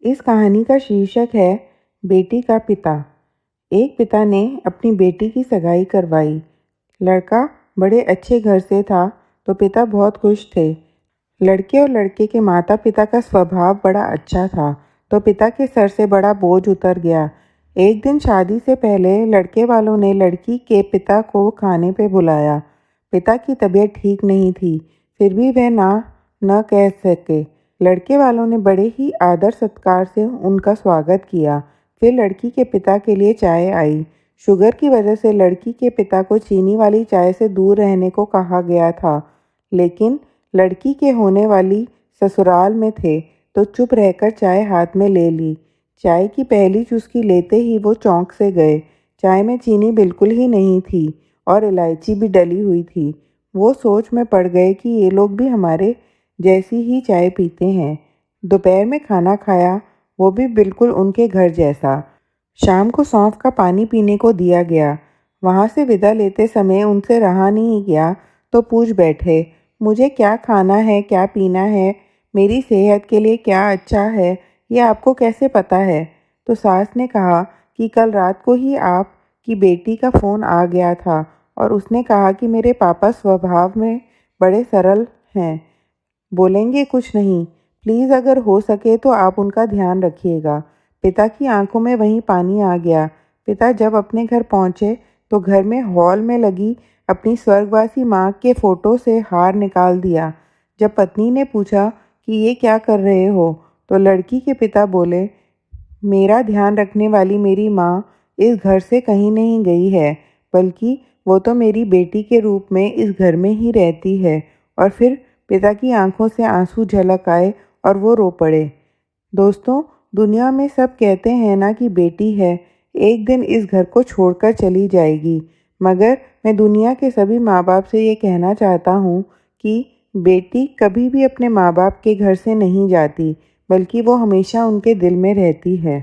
इस कहानी का शीर्षक है बेटी का पिता। एक पिता ने अपनी बेटी की सगाई करवाई। लड़का बड़े अच्छे घर से था तो पिता बहुत खुश थे। लड़के और लड़के के माता पिता का स्वभाव बड़ा अच्छा था तो पिता के सर से बड़ा बोझ उतर गया। एक दिन शादी से पहले लड़के वालों ने लड़की के पिता को खाने पे बुलाया। पिता की तबीयत ठीक नहीं थी, फिर भी वह ना न कह सके। लड़के वालों ने बड़े ही आदर सत्कार से उनका स्वागत किया। फिर लड़की के पिता के लिए चाय आई। शुगर की वजह से लड़की के पिता को चीनी वाली चाय से दूर रहने को कहा गया था, लेकिन लड़की के होने वाली ससुराल में थे तो चुप रहकर चाय हाथ में ले ली। चाय की पहली चुस्की लेते ही वो चौंक से गए। चाय में चीनी बिल्कुल ही नहीं थी और इलायची भी डली हुई थी। वो सोच में पड़ गए कि ये लोग भी हमारे जैसी ही चाय पीते हैं। दोपहर में खाना खाया, वो भी बिल्कुल उनके घर जैसा। शाम को सौंफ का पानी पीने को दिया गया। वहाँ से विदा लेते समय उनसे रहा नहीं गया तो पूछ बैठे, मुझे क्या खाना है, क्या पीना है, मेरी सेहत के लिए क्या अच्छा है, ये आपको कैसे पता है? तो सास ने कहा कि कल रात को ही आपकी बेटी का फ़ोन आ गया था और उसने कहा कि मेरे पापा स्वभाव में बड़े सरल हैं, बोलेंगे कुछ नहीं। प्लीज़ अगर हो सके तो आप उनका ध्यान रखिएगा। पिता की आंखों में वहीं पानी आ गया। पिता जब अपने घर पहुंचे तो घर में हॉल में लगी अपनी स्वर्गवासी माँ के फ़ोटो से हार निकाल दिया। जब पत्नी ने पूछा कि ये क्या कर रहे हो, तो लड़की के पिता बोले, मेरा ध्यान रखने वाली मेरी माँ इस घर से कहीं नहीं गई है, बल्कि वो तो मेरी बेटी के रूप में इस घर में ही रहती है। और फिर पिता की आंखों से आंसू झलक आए और वो रो पड़े। दोस्तों, दुनिया में सब कहते हैं ना कि बेटी है एक दिन इस घर को छोड़कर चली जाएगी, मगर मैं दुनिया के सभी माँ बाप से ये कहना चाहता हूँ कि बेटी कभी भी अपने माँ बाप के घर से नहीं जाती, बल्कि वो हमेशा उनके दिल में रहती है।